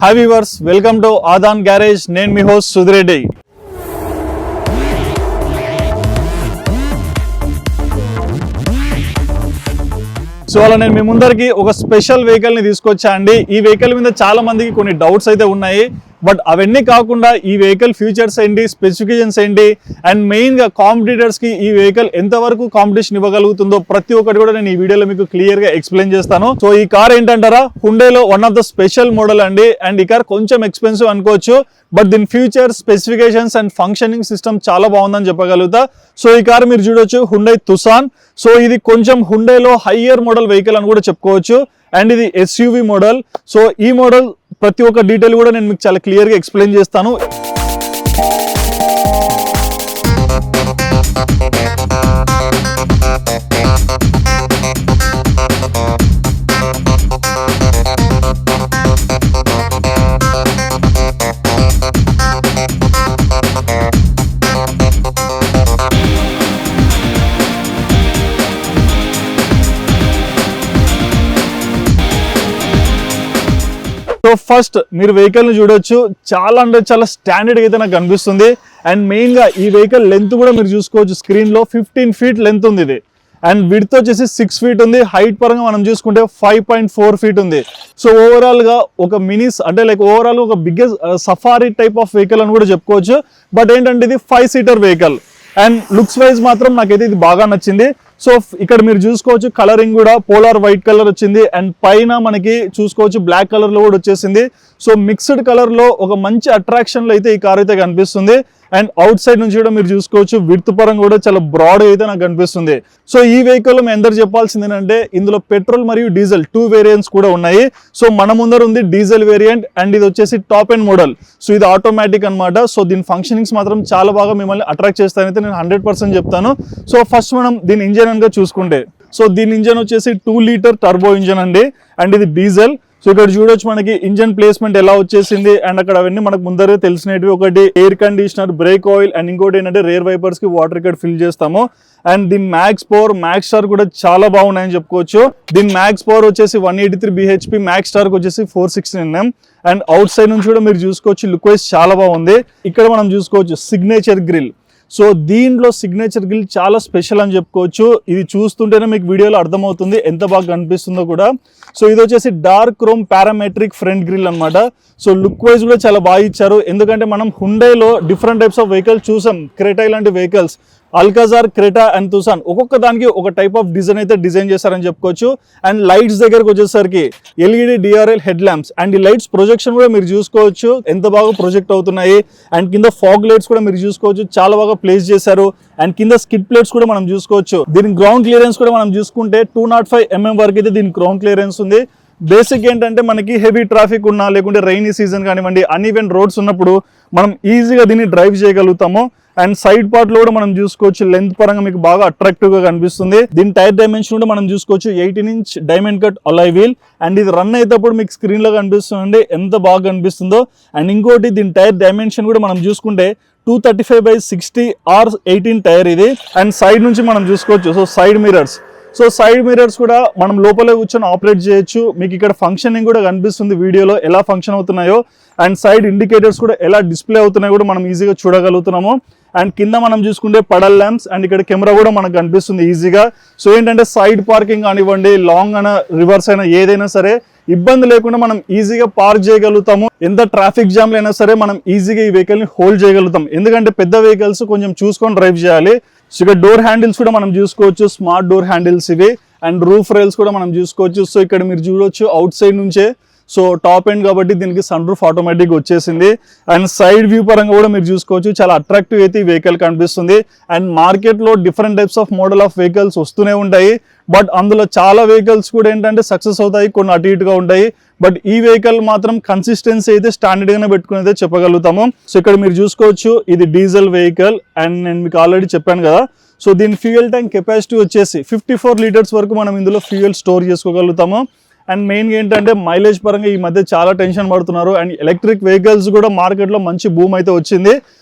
Hi viewers, welcome to Aadan garage. నేను మీ host Sudhi Reddy. So అలా నేను మీ ముందరికి ఒక స్పెషల్ వెహికల్ ని తీసుకొచ్చా అండి. ఈ వెహికల్ మీద చాలా మందికి కొన్ని డౌట్స్ అయితే ఉన్నాయి. బట్ అవన్నీ కాకుండా ఈ వెహికల్ ఫీచర్స్ ఏంటి, స్పెసిఫికేషన్స్ ఏంటి, అండ్ మెయిన్ గా కాంపిటీటర్స్ కి ఈ వెహికల్ ఎంతవరకు కాంపిటీషన్ ఇవ్వగలుగుతుందో ప్రతి ఒక్కటి కూడా నేను ఈ వీడియోలో మీకు క్లియర్ గా ఎక్స్ప్లెయిన్ చేస్తాను. సో ఈ కార్ ఏంటంటారా, హుండైలో one of the special model అండి. అండ్ ఈ కార్ కొంచెం ఎక్స్పెన్సివ్ అనుకోవచ్చు, బట్ దీని future specifications and functioning system చాలా బాగుందని చెప్పగలుగుతా. సో ఈ కార్ మీరు చూడొచ్చు, హుండై తుసాన్. సో ఇది కొంచెం హుండైలో హయ్యర్ మోడల్ వెహికల్ అని కూడా చెప్పుకోవచ్చు. అండ్ ఇది SUV మోడల్. సో ఈ మోడల్ ప్రతి ఒక్క డీటెయిల్ కూడా నేను మీకు చాలా క్లియర్గా ఎక్స్ప్లెయిన్ చేస్తాను. సో ఫస్ట్ మీరు వెహికల్ ని చూడొచ్చు, చాలా అంటే చాలా స్టాండర్డ్ అయితే నాకు కనిపిస్తుంది. అండ్ మెయిన్ గా ఈ వెహికల్ లెంత్ కూడా మీరు చూసుకోవచ్చు, స్క్రీన్ లో 15 ఫీట్ లెంత్ ఉంది ఇది. అండ్ విడ్త్ వచ్చేసి 6 ఫీట్ ఉంది. హైట్ పరంగా మనం చూసుకుంటే 5.4 ఫీట్ ఉంది. సో ఓవరాల్ గా ఒక మినీస్ అంటే లైక్ ఓవరాల్ ఒక biggest safari type of vehicle అని కూడా చెప్పుకోవచ్చు. బట్ ఏంటంటే ఇది 5 seater vehicle. And looks wise మాత్రం నాకైతే ఇది బాగా నచ్చింది. సో ఇక్కడ మీరు చూసుకోవచ్చు, కలరింగ్ కూడా పోలార్ వైట్ కలర్ వచ్చింది. అండ్ పైన మనకి చూసుకోవచ్చు బ్లాక్ కలర్ లో కూడా వచ్చేసింది. సో మిక్స్డ్ కలర్ లో ఒక మంచి అట్రాక్షన్ లో అయితే ఈ కార్ అయితే కనిపిస్తుంది. అండ్ అవుట్ సైడ్ నుంచి కూడా మీరు చూసుకోవచ్చు, విడ్త్ పరంగా కూడా చాలా బ్రాడ్ అయితే నాకు కనిపిస్తుంది. సో ఈ వెహికల్ మేము అందరు చెప్పాల్సింది ఏంటంటే ఇందులో పెట్రోల్ మరియు డీజిల్ 2 వేరియంట్స్ కూడా ఉన్నాయి. సో మన ముందర ఉంది డీజిల్ వేరియంట్, అండ్ ఇది వచ్చేసి టాప్ ఎండ్ మోడల్. సో ఇది ఆటోమేటిక్ అన్నమాట. సో దీని ఫంక్షనింగ్స్ మాత్రం చాలా బాగా మిమ్మల్ని అట్రాక్ట్ చేస్తానైతే నేను 100% చెప్తాను. సో ఫస్ట్ మనం దీని ఇంజన్ గా చూసుకుంటే, సో దీని ఇంజన్ వచ్చేసి 2 లీటర్ టర్బో ఇంజన్ అండి. అండ్ ఇది డీజిల్. సో ఇక్కడ చూడొచ్చు మనకి ఇంజన్ ప్లేస్మెంట్ ఎలా వచ్చేసింది. అండ్ అక్కడ అవన్నీ మనకు ముందరే తెలిసినవి, ఒకటి air conditioner, break oil, and ఇంకోటి ఏంటంటే రేర్ వైపర్స్ కి వాటర్ ఇక్కడ ఫిల్ చేస్తాము. అండ్ దీని మ్యాక్స్ పవర్, మ్యాక్స్ స్టార్ కూడా చాలా బాగున్నాయని చెప్పుకోవచ్చు. దీని మ్యాక్స్ పవర్ వచ్చేసి 183 bhp, మ్యాక్స్ స్టార్ వచ్చేసి 416 Nm. అండ్ అవుట్ సైడ్ నుంచి కూడా మీరు చూసుకోవచ్చు, లుక్ వైజ్ చాలా బాగుంది. ఇక్కడ మనం చూసుకోవచ్చు సిగ్నేచర్ గ్రిల్. సో దీంట్లో సిగ్నేచర్ గ్రిల్ చాలా స్పెషల్ అని చెప్పుకోవచ్చు. ఇది చూస్తుంటేనే మీకు వీడియోలో అర్థమవుతుంది ఎంత బాగా కనిపిస్తుందో కూడా. సో ఇది వచ్చేసి dark chrome parametric front grille అన్నమాట. సో లుక్ వైజ్ కూడా చాలా బాగా ఇచ్చారు. ఎందుకంటే మనం హుండైలో డిఫరెంట్ టైప్స్ ఆఫ్ వెహికల్స్ చూసాం, క్రెటా ఇలాంటి vehicles, Alcazar, Creta and Tucson, ఒక్కొక్క దానికి ఒక టైప్ ఆఫ్ డిజైన్ అయితే డిజైన్ చేశారని చెప్పుకోవచ్చు. అండ్ లైట్స్ దగ్గరకు వచ్చేసరికి LED DRL head lamps. And ఈ లైట్స్ ప్రొజెక్షన్ కూడా మీరు చూసుకోవచ్చు ఎంత బాగా ప్రొజెక్ట్ అవుతున్నాయి. అండ్ కింద ఫాగ్ లైట్స్ కూడా మీరు చూసుకోవచ్చు, చాలా బాగా ప్లేస్ చేశారు. అండ్ కింద స్కిడ్ ప్లేట్స్ కూడా మనం చూసుకోవచ్చు. దీని గ్రౌండ్ క్లియరెన్స్ కూడా మనం చూసుకుంటే 205 mm వరకు అయితే దీని గ్రౌండ్ క్లియరెన్స్ ఉంది. బేసిక్ ఏంటంటే మనకి హెవీ ట్రాఫిక్ ఉన్నా, లేకుంటే రైనీ సీజన్ కానివ్వండి, అన్ఈవెన్ రోడ్స్ ఉన్నప్పుడు మనం ఈజీగా దీన్ని డ్రైవ్ చేయగలుగుతాము. అండ్ సైడ్ పార్ట్ లో కూడా మనం చూసుకోవచ్చు, లెంత్ పరంగా మీకు బాగా అట్రాక్టివ్ గా కనిపిస్తుంది. దీని టైర్ డైమెన్షన్ కూడా మనం చూసుకోవచ్చు, 18 inch diamond cut alloy wheel. And ఇది రన్ అయినప్పుడు మీకు స్క్రీన్ లో కనిపిస్తుంది ఎంత బాగా కనిపిస్తుందో. అండ్ ఇంకోటి దీని టైర్ డైమెన్షన్ కూడా మనం చూసుకుంటే 235/60 R18 టైర్ ఇది. అండ్ సైడ్ నుంచి మనం చూసుకోవచ్చు, so side mirrors. So side mirrors కూడా మనం లోపలే కూర్చొని ఆపరేట్ చేయొచ్చు. మీకు ఇక్కడ ఫంక్షనింగ్ కూడా కనిపిస్తుంది వీడియోలో ఎలా ఫంక్షన్ అవుతున్నాయో. అండ్ సైడ్ ఇండికేటర్స్ కూడా ఎలా డిస్ప్లే అవుతున్నాయో కూడా మనం ఈజీగా చూడగలుగుతున్నాము. అండ్ కింద మనం చూసుకుంటే పడల్ ల్యాంప్స్, అండ్ ఇక్కడ కెమెరా కూడా మనకు కనిపిస్తుంది ఈజీగా. సో ఏంటంటే సైడ్ పార్కింగ్ కానివ్వండి, లాంగ్ అయినా రివర్స్ అయినా ఏదైనా సరే ఇబ్బంది లేకుండా మనం ఈజీగా పార్క్ చేయగలుగుతాము. ఎంత ట్రాఫిక్ జామ్లు అయినా సరే మనం ఈజీగా ఈ వెహికల్ ని హోల్డ్ చేయగలుగుతాం. ఎందుకంటే పెద్ద వెహికల్స్ కొంచెం చూసుకొని డ్రైవ్ చేయాలి. సో ఇక్కడ డోర్ హ్యాండిల్స్ కూడా మనం చూసుకోవచ్చు, స్మార్ట్ డోర్ హ్యాండిల్స్ ఇవి. అండ్ రూఫ్ రైల్స్ కూడా మనం చూసుకోవచ్చు. సో ఇక్కడ మీరు చూడొచ్చు అవుట్ సైడ్ నుంచే, సో టాప్ ఎండ్ కాబట్టి దీనికి సన్ రూఫ్ ఆటోమేటిక్ వచ్చేసింది. అండ్ సైడ్ వ్యూ పరంగా కూడా మీరు చూసుకోవచ్చు, చాలా అట్రాక్టివ్ అయితే ఈ వెహికల్ కనిపిస్తుంది. అండ్ మార్కెట్లో different types of model of vehicles వస్తూనే ఉంటాయి. బట్ అందులో చాలా వెహికల్స్ కూడా ఏంటంటే సక్సెస్ అవుతాయి, కొన్ని అటు ఇటుగా ఉంటాయి. బట్ ఈ వెహికల్ మాత్రం కన్సిస్టెన్సీ అయితే స్టాండర్డ్ గానే పెట్టుకుని అయితే చెప్పగలుగుతాము. సో ఇక్కడ మీరు చూసుకోవచ్చు, ఇది డీజిల్ వెహికల్. అండ్ నేను మీకు ఆల్రెడీ చెప్పాను కదా, సో దీని ఫ్యూయల్ ట్యాంక్ కెపాసిటీ వచ్చేసి 54 లీటర్స్ వరకు మనం ఇందులో ఫ్యూయల్ స్టోర్ చేసుకోగలుగుతాము. అండ్ మెయిన్గా ఏంటంటే మైలేజ్ పరంగా ఈ మధ్య చాలా టెన్షన్ పడుతున్నారు. అండ్ ఎలక్ట్రిక్ వెహికల్స్ కూడా మార్కెట్లో మంచి బూమ్ అయితే వచ్చింది.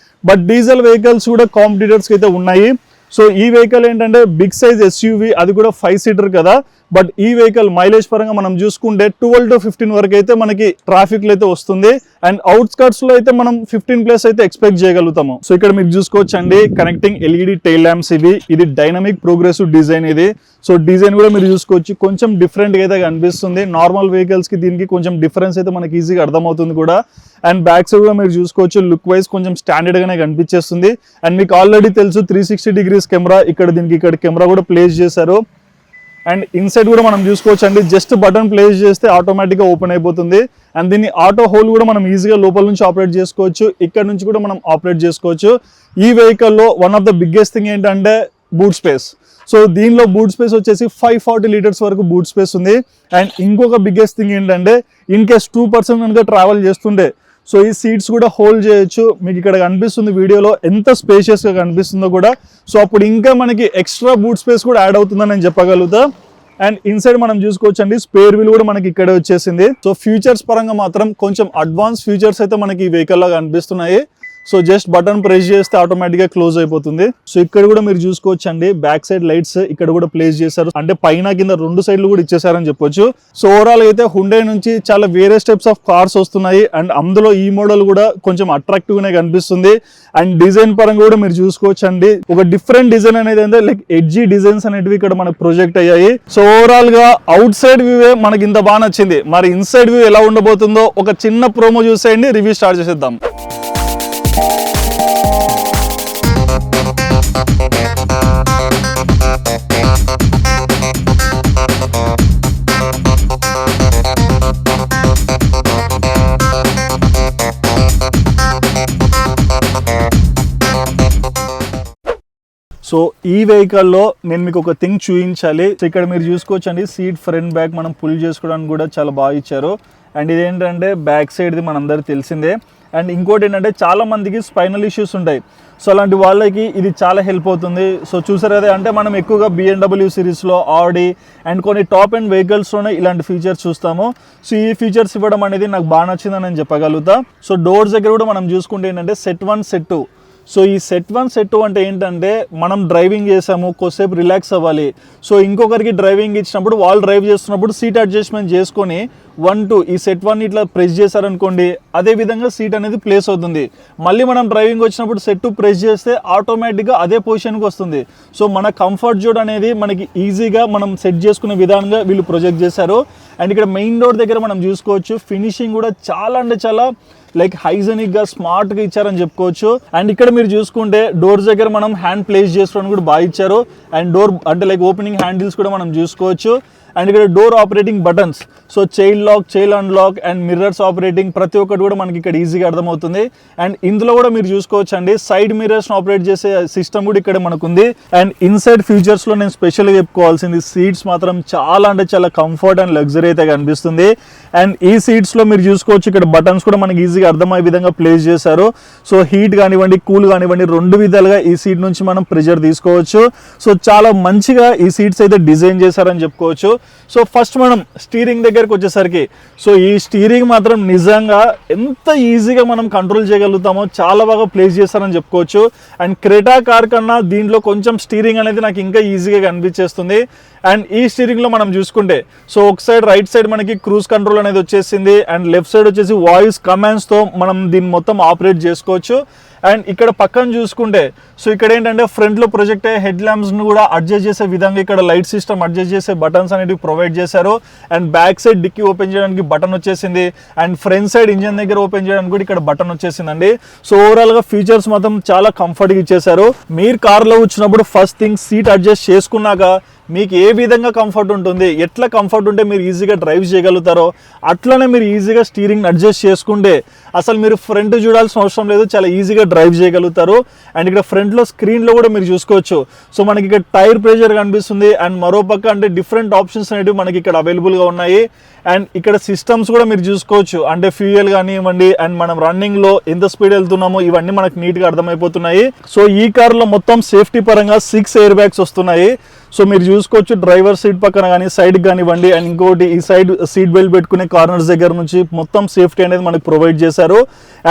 బట్ డీజిల్ వెహికల్స్ కూడా కాంపిటీటర్స్కి అయితే ఉన్నాయి. సో ఈ వెహికల్ ఏంటంటే బిగ్ సైజ్ ఎస్యూవి, అది కూడా 5 సీటర్ కదా. బట్ ఈ వెహికల్ మైలేజ్ పరంగా మనం చూసుకుంటే 12 to 15 వరకు అయితే మనకి ట్రాఫిక్ లో అయితే వస్తుంది. అండ్ అవుట్స్కట్స్ లో అయితే మనం 15+ అయితే ఎక్స్పెక్ట్ చేయగలుగుతాము. సో ఇక్కడ మీరు చూసుకోవచ్చు అండి, కనెక్టింగ్ ఎల్ఈడి టైల్ ల్యాంప్స్ ఇది డైనమిక్ ప్రోగ్రెసివ్ డిజైన్ ఇది. సో డిజైన్ కూడా మీరు చూసుకోవచ్చు, కొంచెం డిఫరెంట్ గా అయితే కనిపిస్తుంది. నార్మల్ వెహికల్స్ కి దీనికి కొంచెం డిఫరెన్స్ అయితే మనకి ఈజీగా అర్థమవుతుంది కూడా. అండ్ బ్యాక్ సైడ్ కూడా మీరు చూసుకోవచ్చు, లుక్ వైజ్ కొంచెం స్టాండర్డ్ గానే కనిపించేస్తుంది. అండ్ మీకు ఆల్రెడీ తెలుసు 360 degrees కెమెరా, ఇక్కడ కెమెరా కూడా ప్లేస్ చేశారు. అండ్ ఇన్సైడ్ కూడా మనం చూసుకోవచ్చు అండి, జస్ట్ బటన్ ప్లేస్ చేస్తే ఆటోమేటిక్గా ఓపెన్ అయిపోతుంది. అండ్ దీన్ని ఆటో హోల్ కూడా మనం ఈజీగా లోపల నుంచి ఆపరేట్ చేసుకోవచ్చు, ఇక్కడ నుంచి కూడా మనం ఆపరేట్ చేసుకోవచ్చు. ఈ వెహికల్లో one of the biggest thing ఏంటంటే బూట్ స్పేస్. సో దీనిలో బూట్ స్పేస్ వచ్చేసి 540 liters వరకు బూట్ స్పేస్ ఉంది. అండ్ ఇంకొక బిగ్గెస్ట్ థింగ్ ఏంటంటే, ఇన్ కేస్ 2 person కనుక ట్రావెల్ చేస్తుంటే సో ఈ సీట్స్ కూడా హోల్డ్ చేయొచ్చు. మీకు ఇక్కడ కనిపిస్తుంది వీడియోలో ఎంత స్పేషియస్ గా కనిపిస్తుందో కూడా. సో అప్పుడు ఇంకా మనకి ఎక్స్ట్రా బూట్ స్పేస్ కూడా యాడ్ అవుతుందని నేను చెప్పగలుగుతా. అండ్ ఇన్సైడ్ మనం చూసుకోవచ్చు అండి, స్పేర్ వీల్ కూడా మనకి ఇక్కడే వచ్చేసింది. సో ఫ్యూచర్స్ పరంగా మాత్రం కొంచెం అడ్వాన్స్ ఫ్యూచర్స్ అయితే మనకి ఈ వెహికల్ లో కనిపిస్తున్నాయి. సో జస్ట్ బటన్ ప్రెస్ చేస్తే ఆటోమేటిక్ గా క్లోజ్ అయిపోతుంది. సో ఇక్కడ కూడా మీరు చూసుకోవచ్చు అండి, బ్యాక్ సైడ్ లైట్స్ ఇక్కడ కూడా ప్లేస్ చేశారు, అంటే పైన కింద 2 సైడ్లు కూడా ఇచ్చేసారని చెప్పొచ్చు. సో ఓవరాల్ అయితే హుండై నుంచి చాలా వేరే టైప్స్ ఆఫ్ కార్స్ వస్తున్నాయి. అండ్ అందులో ఈ మోడల్ కూడా కొంచెం అట్రాక్టివ్ గానే కనిపిస్తుంది. అండ్ డిజైన్ పరంగా కూడా మీరు చూసుకోవచ్చు అండి, ఒక డిఫరెంట్ డిజైన్ అనేది అంటే లైక్ ఎడ్జీ డిజైన్స్ అనేటివి ఇక్కడ మనకు ప్రొజెక్ట్ అయ్యాయి. సో ఓవరాల్ గా అవుట్ సైడ్ వ్యూ మనకి ఇంత బాగా నచ్చింది. మరి ఇన్సైడ్ వ్యూ ఎలా ఉండబోతుందో ఒక చిన్న ప్రోమో చూసేయండి, రివ్యూ స్టార్ట్ చేసేద్దాం. సో ఈ వెహికల్లో నేను మీకు ఒక థింగ్ చూపించాలి. సో ఇక్కడ మీరు చూసుకోవచ్చు అండి, సీట్ ఫ్రంట్ బ్యాక్ మనం పుల్ చేసుకోవడానికి కూడా చాలా బాగా ఇచ్చారు. అండ్ ఇదేంటంటే బ్యాక్ సైడ్ది మనందరికీ తెలిసిందే. అండ్ ఇంకోటి ఏంటంటే చాలా మందికి స్పైనల్ ఇష్యూస్ ఉంటాయి. సో అలాంటి వాళ్ళకి ఇది చాలా హెల్ప్ అవుతుంది. సో చూసారు కదా, అంటే మనం ఎక్కువగా BMW సిరీస్లో, ఆడి అండ్ కొన్ని టాప్ అండ్ వెహికల్స్లోనే ఇలాంటి ఫీచర్స్ చూస్తాము. సో ఈ ఫీచర్స్ ఇవ్వడం అనేది నాకు బాగా నచ్చిందని నేను చెప్పగలుగుతా. సో డోర్స్ దగ్గర కూడా మనం చూసుకుంటే ఏంటంటే సెట్ 1 సెట్ 2. సో ఈ సెట్ 1 సెట్ 2 అంటే ఏంటంటే, మనం డ్రైవింగ్ చేసాము, కొద్దిసేపు రిలాక్స్ అవ్వాలి. సో ఇంకొకరికి డ్రైవింగ్ ఇచ్చినప్పుడు వాళ్ళు డ్రైవ్ చేస్తున్నప్పుడు సీట్ అడ్జస్ట్మెంట్ చేసుకొని 1 2 ఈ సెట్ 1 ఇట్లా ప్రెస్ చేశారనుకోండి, అదే విధంగా సీట్ అనేది ప్లేస్ అవుతుంది. మళ్ళీ మనం డ్రైవింగ్ వచ్చినప్పుడు సెట్ 2 ప్రెస్ చేస్తే ఆటోమేటిక్గా అదే పొజిషన్కి వస్తుంది. సో మన కంఫర్ట్ జోన్ అనేది మనకి ఈజీగా మనం సెట్ చేసుకునే విధానంగా వీళ్ళు ప్రొజెక్ట్ చేశారు. అండ్ ఇక్కడ మెయిన్ డోర్ దగ్గర మనం చూసుకోవచ్చు, ఫినిషింగ్ కూడా చాలా అంటే చాలా లైక్ హైజెనిక్ గా స్మార్ట్ గా ఇచ్చారని చెప్పుకోవచ్చు. అండ్ ఇక్కడ మీరు చూసుకుంటే డోర్స్ దగ్గర మనం హ్యాండ్ ప్లేస్ చేసుకోవడానికి కూడా బాగా ఇచ్చారు. అండ్ డోర్ అంటే లైక్ ఓపెనింగ్ హ్యాండిల్స్ కూడా మనం చూసుకోవచ్చు. అండ్ ఇక్కడ door operating buttons, so child lock, child unlock and mirrors operating ప్రతి ఒక్కటి కూడా మనకి ఇక్కడ ఈజీగా అర్థమవుతుంది. అండ్ ఇందులో కూడా మీరు చూసుకోవచ్చు అండి, సైడ్ మిర్రర్స్ ఆపరేట్ చేసే సిస్టమ్ కూడా ఇక్కడ మనకు ఉంది. అండ్ ఇన్సైడ్ ఫీచర్స్ లో నేను స్పెషల్గా చెప్పుకోవాల్సింది, సీట్స్ మాత్రం చాలా అంటే చాలా కంఫర్ట్ అండ్ లగ్జరీ అయితే కనిపిస్తుంది. అండ్ ఈ సీట్స్ లో మీరు చూసుకోవచ్చు, ఇక్కడ బటన్స్ కూడా మనకి ఈజీగా అర్థమయ్యే విధంగా ప్లేస్ చేశారు. సో హీట్ కానివ్వండి, కూల్ కానివ్వండి, 2 విధాలుగా ఈ సీట్ నుంచి మనం ప్రెజర్ తీసుకోవచ్చు. సో చాలా మంచిగా ఈ సీట్స్ అయితే డిజైన్ చేశారని చెప్పుకోవచ్చు. సో ఫస్ట్ మనం స్టీరింగ్ దగ్గరకు వచ్చేసరికి, సో ఈ స్టీరింగ్ మాత్రం నిజంగా ఎంత ఈజీగా మనం కంట్రోల్ చేయగలుగుతామో చాలా బాగా ప్లేస్ చేస్తారని చెప్పుకోవచ్చు. అండ్ క్రెటా కార్ కన్నా దీంట్లో కొంచెం స్టీరింగ్ అనేది నాకు ఇంకా ఈజీగా కనిపించేస్తుంది. అండ్ ఈ స్టీరింగ్ లో మనం చూసుకుంటే, సో ఒక సైడ్ రైట్ సైడ్ మనకి క్రూజ్ కంట్రోల్ అనేది వచ్చేసింది. అండ్ లెఫ్ట్ సైడ్ వచ్చేసి వాయిస్ కమాండ్స్ తో మనం దీన్ని మొత్తం ఆపరేట్ చేసుకోవచ్చు. అండ్ ఇక్కడ పక్కన చూసుకుంటే, సో ఇక్కడ ఏంటంటే ఫ్రంట్ లో ప్రొజెక్ట్ అయ్యే హెడ్ ల్యాంప్స్ ను కూడా అడ్జస్ట్ చేసే విధంగా ఇక్కడ లైట్ సిస్టమ్ అడ్జస్ట్ చేసే బటన్స్ అనేవి ప్రొవైడ్ చేశారు. And back side dicky open చేయడానికి బటన్ వచ్చేసింది. అండ్ ఫ్రంట్ సైడ్ ఇంజన్ దగ్గర ఓపెన్ చేయడానికి కూడా ఇక్కడ బటన్ వచ్చేసిందండి. సో ఓవరాల్ గా ఫీచర్స్ మాత్రం చాలా కంఫర్ట్ గా ఇచ్చేసారు. మీరు కార్ లో వచ్చినప్పుడు ఫస్ట్ థింగ్ సీట్ అడ్జస్ట్ చేసుకున్నాక మీకు ఏ విధంగా కంఫర్ట్ ఉంటుంది, ఎట్లా కంఫర్ట్ ఉంటే మీరు ఈజీగా డ్రైవ్ చేయగలుగుతారో అట్లనే మీరు ఈజీగా స్టీరింగ్ అడ్జస్ట్ చేసుకుంటే అసలు మీరు ఫ్రంట్ చూడాల్సిన అవసరం లేదు, చాలా ఈజీగా డ్రైవ్ చేయగలుగుతారు. అండ్ ఇక్కడ ఫ్రంట్ లో స్క్రీన్ లో కూడా మీరు చూసుకోవచ్చు, సో మనకి ఇక్కడ టైర్ ప్రెషర్ కనిపిస్తుంది. అండ్ మరో పక్క అంటే డిఫరెంట్ ఆప్షన్స్ అనేవి మనకి ఇక్కడ అవైలబుల్ గా ఉన్నాయి. అండ్ ఇక్కడ సిస్టమ్స్ కూడా మీరు చూసుకోవచ్చు, అంటే ఫ్యూయల్ కానివ్వండి అండ్ మనం రన్నింగ్ లో ఎంత స్పీడ్ వెళ్తున్నామో ఇవన్నీ మనకు నీట్ గా అర్థమైపోతున్నాయి. సో ఈ కార్ లో మొత్తం సేఫ్టీ పరంగా 6 ఎయిర్ బ్యాగ్స్ వస్తున్నాయి. సో మీరు చూసుకోవచ్చు డ్రైవర్ సీట్ పక్కన కానీ సైడ్ కానివ్వండి, అండ్ ఇంకోటి ఈ సైడ్ సీట్ బెల్ట్ పెట్టుకునే కార్నర్స్ దగ్గర నుంచి మొత్తం సేఫ్టీ అనేది మనకి ప్రొవైడ్ చేశారు.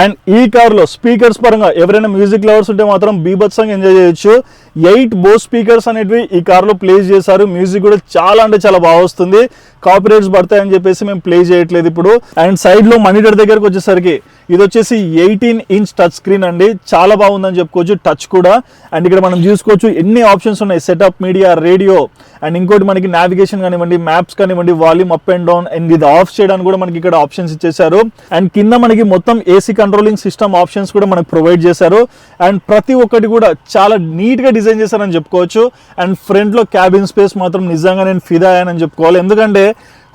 అండ్ ఈ కార్ లో స్పీకర్స్ పరంగా ఎవరైనా మ్యూజిక్ లవర్స్ ఉంటే మాత్రం బీభత్సంగా ఎంజాయ్ చేయొచ్చు. 8 బోస్ స్పీకర్స్ అనేటివి ఈ కార్లో ప్లేస్ చేశారు. మ్యూజిక్ కూడా చాలా అంటే చాలా బాగా వస్తుంది. కాపీరైట్స్ పడతాయని చెప్పేసి మేము ప్లే చేయట్లేదు ఇప్పుడు. అండ్ సైడ్లో మానిటర్ దగ్గరకు వచ్చేసరికి ఇది వచ్చేసి 18-inch టచ్ స్క్రీన్ అండి. చాలా బాగుందని చెప్పుకోవచ్చు టచ్ కూడా. అండ్ ఇక్కడ మనం చూసుకోవచ్చు ఎన్ని ఆప్షన్స్ ఉన్నాయి, సెటప్, మీడియా, రేడియో, అండ్ ఇంకోటి మనకి నావిగేషన్ కానివ్వండి, మ్యాప్స్ కానివ్వండి, volume up and down, and ఇది ఆఫ్ చేయడానికి కూడా మనకి ఇక్కడ ఆప్షన్స్ ఇచ్చేసారు. అండ్ కింద మనకి మొత్తం ఏసీ కంట్రోలింగ్ సిస్టమ్ ఆప్షన్స్ కూడా మనకు ప్రొవైడ్ చేశారు. అండ్ ప్రతి ఒక్కటి కూడా చాలా నీట్గా డిజైన్ చేశారని చెప్పుకోవచ్చు. అండ్ ఫ్రంట్లో క్యాబిన్ స్పేస్ మాత్రం నిజంగా నేను ఫిదా అయ్యానని చెప్పుకోవాలి. ఎందుకంటే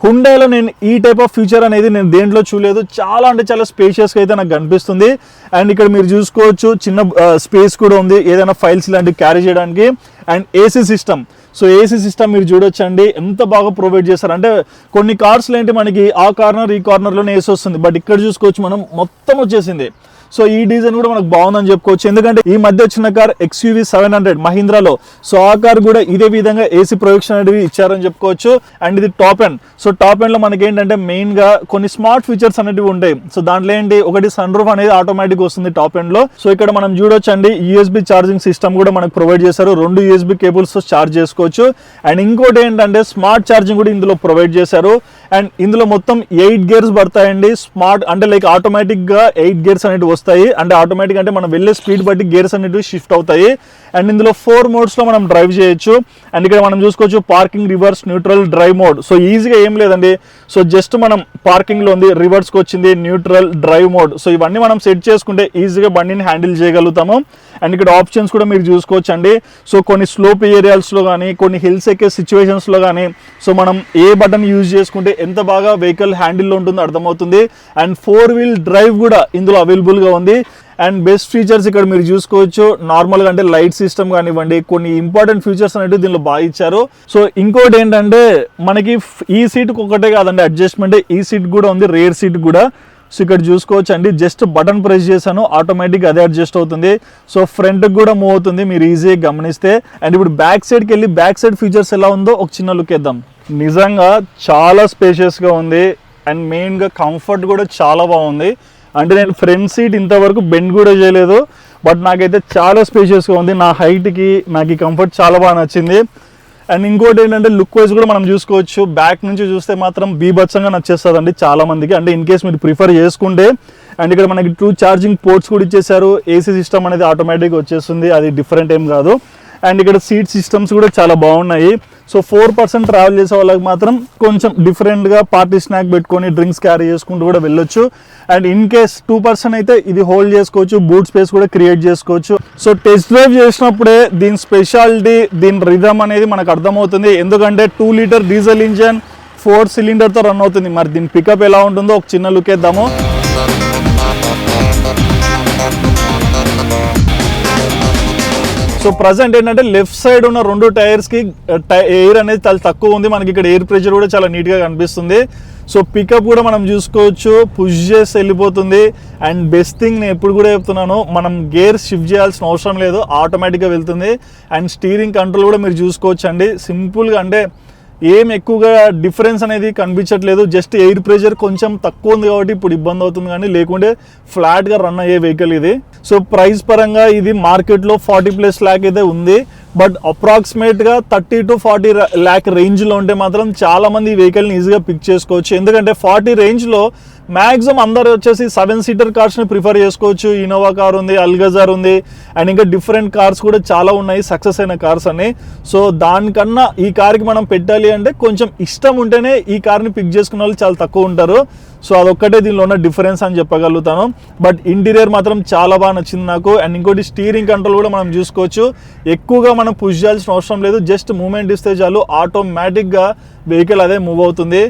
హుండాయిలో నేను ఈ టైప్ ఆఫ్ ఫీచర్ అనేది నేను దేంట్లో చూడలేదు. చాలా అంటే చాలా స్పేషియస్గా అయితే నాకు కనిపిస్తుంది. అండ్ ఇక్కడ మీరు చూసుకోవచ్చు చిన్న స్పేస్ కూడా ఉంది ఏదైనా ఫైల్స్ లాంటివి క్యారీ చేయడానికి. And AC system, so AC system మీరు చూడొచ్చండి ఎంత బాగా ప్రొవైడ్ చేస్తారు. అంటే కొన్ని కార్స్లో ఏంటి మనకి ఆ కార్నర్ ఈ కార్నర్లోనే ఏసీ వస్తుంది, బట్ ఇక్కడ చూసుకోవచ్చు మనం మొత్తం వచ్చేసింది. సో ఈ డిజైన్ కూడా మనకు బాగుందని చెప్పుకోవచ్చు. ఎందుకంటే ఈ మధ్య వచ్చిన కార్ XUV 700 మహీంద్రాలో, సో ఆ కార్ కూడా ఇదే విధంగా ఏసీ ప్రొజెక్షన్ అనేవి ఇచ్చారని చెప్పుకోవచ్చు. అండ్ ఇది top end. So top end లో మనకి ఏంటంటే మెయిన్ గా కొన్ని స్మార్ట్ ఫీచర్స్ అనేవి ఉంటాయి. సో దాంట్లో ఏంటి, ఒకటి సన్ రూఫ్ అనేది ఆటోమేటిక్ వస్తుంది టాప్ ఎండ్ లో. సో ఇక్కడ మనం చూడొచ్చు అండి USB ఛార్జింగ్ సిస్టమ్ కూడా మనకు ప్రొవైడ్ చేశారు. 2 USB కేబుల్స్ తో ఛార్జ్ చేసుకోవచ్చు. అండ్ ఇంకోటి ఏంటంటే స్మార్ట్ ఛార్జింగ్ కూడా ఇందులో ప్రొవైడ్ చేశారు. అండ్ ఇందులో మొత్తం 8 గేర్స్ పడతాయండి. స్మార్ట్ అంటే లైక్ ఆటోమేటిక్ గా 8 గేర్స్ అనేవి వస్తాయి. అంటే ఆటోమేటిక్ అంటే మనం వెళ్ళే స్పీడ్ బట్టి గేర్స్ అనేవి షిఫ్ట్ అవుతాయి. అండ్ ఇందులో 4 మోడ్స్ లో మనం డ్రైవ్ చేయొచ్చు. అండ్ ఇక్కడ మనం చూసుకోవచ్చు parking, reverse, neutral, drive mode. So ఈజీగా ఏం లేదండి. సో జస్ట్ మనం పార్కింగ్ లో ఉంది, రివర్స్ కి వచ్చింది, న్యూట్రల్, డ్రైవ్ మోడ్. సో ఇవన్నీ మనం సెట్ చేసుకుంటే ఈజీగా బండిని హ్యాండిల్ చేయగలుగుతాము. అండ్ ఇక్కడ ఆప్షన్స్ కూడా మీరు చూసుకోవచ్చు అండి. సో కొన్ని స్లోప్ ఏరియాస్ లో కానీ, కొన్ని హిల్స్ ఎక్కే సిచ్యువేషన్స్ లో కానీ, సో మనం ఏ బటన్ యూజ్ చేసుకుంటే ఎంత బాగా వెహికల్ హ్యాండిల్లో ఉంటుందో అర్థమవుతుంది. అండ్ 4-wheel డ్రైవ్ కూడా ఇందులో అవైలబుల్ గా ఉంది. అండ్ బెస్ట్ ఫీచర్స్ ఇక్కడ మీరు చూసుకోవచ్చు. నార్మల్గా అంటే లైట్ సిస్టమ్ కానివ్వండి, కొన్ని ఇంపార్టెంట్ ఫీచర్స్ అనేవి దీనిలో బాగా ఇచ్చారు. సో ఇంకోటి ఏంటంటే మనకి ఈ సీట్కి ఒకటే కాదండి అడ్జస్ట్మెంట్, ఈ సీట్ కూడా ఉంది, రేర్ సీట్ కూడా. సో ఇక్కడ చూసుకోవచ్చు అండి, జస్ట్ బటన్ ప్రెస్ చేశాను ఆటోమేటిక్ అదే అడ్జస్ట్ అవుతుంది. సో ఫ్రంట్కి కూడా మూవ్ అవుతుంది మీరు ఈజీగా గమనిస్తే. అండ్ ఇప్పుడు బ్యాక్ సైడ్కి వెళ్ళి బ్యాక్ సైడ్ ఫీచర్స్ ఎలా ఉందో ఒక చిన్న లుక్ ఇద్దాం. నిజంగా చాలా స్పేషియస్గా ఉంది. అండ్ మెయిన్గా కంఫర్ట్ కూడా చాలా బాగుంది. అంటే నేను ఫ్రంట్ సీట్ ఇంతవరకు బెండ్ కూడా చేయలేదు, బట్ నాకైతే చాలా స్పేషియస్గా ఉంది. నా హైట్కి నాకు ఈ కంఫర్ట్ చాలా బాగా నచ్చింది. అండ్ ఇంకోటి ఏంటంటే లుక్ వైజ్ కూడా మనం చూసుకోవచ్చు. బ్యాక్ నుంచి చూస్తే మాత్రం బీభత్సంగా నచ్చేస్తుంది అండి చాలా మందికి, అంటే ఇన్ కేస్ మీరు ప్రిఫర్ చేసుకుంటే. అండ్ ఇక్కడ మనకి 2 ఛార్జింగ్ పోర్ట్స్ కూడా ఇచ్చేసారు. ఏసీ సిస్టమ్ అనేది ఆటోమేటిక్గా వచ్చేస్తుంది, అది డిఫరెంట్ ఏం కాదు. అండ్ ఇక్కడ సీట్ సిస్టమ్స్ కూడా చాలా బాగున్నాయి. సో 4% ట్రావెల్ చేసే వాళ్ళకి మాత్రం కొంచెం డిఫరెంట్గా పార్టీ స్నాక్ పెట్టుకొని డ్రింక్స్ క్యారీ చేసుకుంటూ కూడా వెళ్ళొచ్చు. అండ్ ఇన్ కేస్ 2% అయితే ఇది హోల్డ్ చేసుకోవచ్చు, బూట్ స్పేస్ కూడా క్రియేట్ చేసుకోవచ్చు. సో టెస్ట్ డ్రైవ్ చేసినప్పుడే దీని స్పెషాలిటీ, దీని రిథమ్ అనేది మనకు అర్థమవుతుంది. ఎందుకంటే 2 లీటర్ డీజిల్ ఇంజన్ 4 సిలిండర్తో రన్ అవుతుంది. మరి దీని పికప్ ఎలా ఉంటుందో ఒక చిన్న లుక్ వేద్దాము. సో ప్రజెంట్ ఏంటంటే లెఫ్ట్ సైడ్ ఉన్న 2 టైర్స్కి ఎయిర్ అనేది చాలా తక్కువ ఉంది. మనకి ఇక్కడ ఎయిర్ ప్రెషర్ కూడా చాలా నీట్గా కనిపిస్తుంది. సో పికప్ కూడా మనం చూసుకోవచ్చు, పుష్ చేసి వెళ్ళిపోతుంది. అండ్ బెస్ట్ థింగ్ నేను ఎప్పుడు కూడా చెప్తున్నాను, మనం గేర్ షిఫ్ట్ చేయాల్సిన అవసరం లేదు, ఆటోమేటిక్గా వెళ్తుంది. అండ్ స్టీరింగ్ కంట్రోల్ కూడా మీరు చూసుకోవచ్చు అండి. సింపుల్గా అంటే ఏం ఎక్కువగా డిఫరెన్స్ అనేది కనిపించట్లేదు. జస్ట్ ఎయిర్ ప్రెషర్ కొంచెం తక్కువ ఉంది కాబట్టి ఇప్పుడు ఇబ్బంది అవుతుంది, కానీ లేకుంటే ఫ్లాట్గా రన్ అయ్యే వెహికల్ ఇది. సో ప్రైస్ పరంగా ఇది మార్కెట్లో 40+ lakh అయితే ఉంది. బట్ అప్రాక్సిమేట్గా 30 to 40 lakh రేంజ్లో ఉంటే మాత్రం చాలామంది ఈ వెహికల్ని ఈజీగా పిక్ చేసుకోవచ్చు. ఎందుకంటే 40 రేంజ్లో మ్యాక్సిమం అందరు వచ్చేసి 7-seater కార్స్ని ప్రిఫర్ చేసుకోవచ్చు. ఇన్నోవా కార్ ఉంది, అల్గజార్ ఉంది, అండ్ ఇంకా డిఫరెంట్ కార్స్ కూడా చాలా ఉన్నాయి, సక్సెస్ అయిన కార్స్ అన్ని. సో దానికన్నా ఈ కార్కి మనం పెట్టాలి అంటే కొంచెం ఇష్టం ఉంటేనే ఈ కార్ని పిక్ చేసుకున్న వాళ్ళు చాలా తక్కువ ఉంటారు. సో అదొక్కటే దీనిలో ఉన్న డిఫరెన్స్ అని చెప్పగలుగుతాను. బట్ ఇంటీరియర్ మాత్రం చాలా బాగా నచ్చింది నాకు. అండ్ ఇంకోటి స్టీరింగ్ కంట్రోల్ కూడా మనం చూసుకోవచ్చు. ఎక్కువగా మనం పుష్ చేయాల్సిన అవసరం లేదు, జస్ట్ మూమెంట్ ఇస్తే చాలు ఆటోమేటిక్గా వెహికల్ అదే మూవ్ అవుతుంది.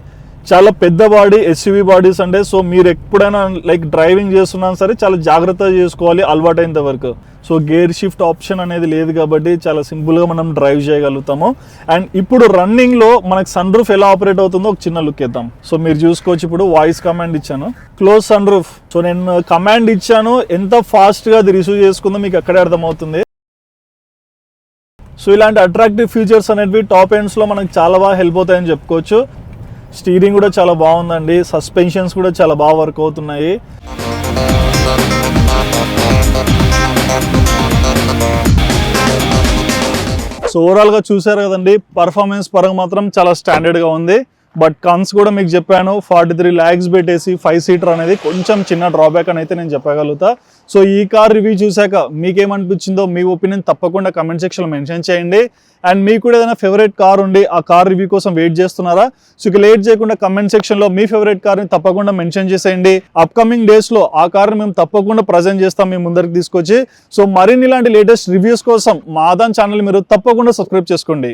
చాలా పెద్ద బాడీ, SUV బాడీస్ అంటే. సో మీరు ఎప్పుడైనా లైక్ డ్రైవింగ్ చేస్తున్నా సరే చాలా జాగ్రత్తగా చేసుకోవాలి అలవాటైనంత వరకు. సో గేర్ షిఫ్ట్ ఆప్షన్ అనేది లేదు కాబట్టి చాలా సింపుల్గా మనం డ్రైవ్ చేయగలుగుతాము. అండ్ ఇప్పుడు రన్నింగ్లో మనకు సన్ రూఫ్ ఎలా ఆపరేట్ అవుతుందో ఒక చిన్న లుక్ ఇద్దాం. సో మీరు చూసుకోవచ్చు, ఇప్పుడు వాయిస్ కమాండ్ ఇచ్చాను, క్లోజ్ సన్ రూఫ్. సో నేను కమాండ్ ఇచ్చాను, ఎంత ఫాస్ట్గా అది రిసీవ్ చేసుకుందో మీకు అక్కడే అర్థమవుతుంది. సో ఇలాంటి అట్రాక్టివ్ ఫీచర్స్ అనేవి టాప్ ఎండ్స్లో మనకు చాలా బాగా హెల్ప్ అవుతాయని చెప్పుకోవచ్చు. స్టీరింగ్ కూడా చాలా బాగుందండి, సస్పెన్షన్స్ కూడా చాలా బాగా వర్క్ అవుతున్నాయి. సో ఓవరాల్ గా చూసారు కదండి, పర్ఫార్మెన్స్ పరంగా మాత్రం చాలా స్టాండర్డ్ గా ఉంది. బట్ కన్స్ కూడా మీకు చెప్పాను, 43 lakhs పెట్టేసి 5 seater అనేది కొంచెం చిన్న డ్రాబ్యాక్ అని అయితే నేను చెప్పగలుగుతా. సో ఈ కార్ రివ్యూ చూసాక మీకేమనిపించిందో మీ ఒపీనియన్ తప్పకుండా కమెంట్ సెక్షన్లో మెన్షన్ చేయండి. అండ్ మీకు కూడా ఏదైనా ఫేవరెట్ కార్ ఉండి ఆ కార్ రివ్యూ కోసం వెయిట్ చేస్తున్నారా? సో ఇక లేట్ చేయకుండా కమెంట్ సెక్షన్లో మీ ఫేవరెట్ కార్ని తప్పకుండా మెన్షన్ చేసేయండి. అప్కమింగ్ డేస్లో ఆ కార్ని మేము తప్పకుండా ప్రజెంట్ చేస్తాం మీ ముందరికి తీసుకొచ్చి. సో మరిన్ని ఇలాంటి లేటెస్ట్ రివ్యూస్ కోసం మా ఆదాన్ ఛానల్ మీరు తప్పకుండా సబ్స్క్రైబ్ చేసుకోండి.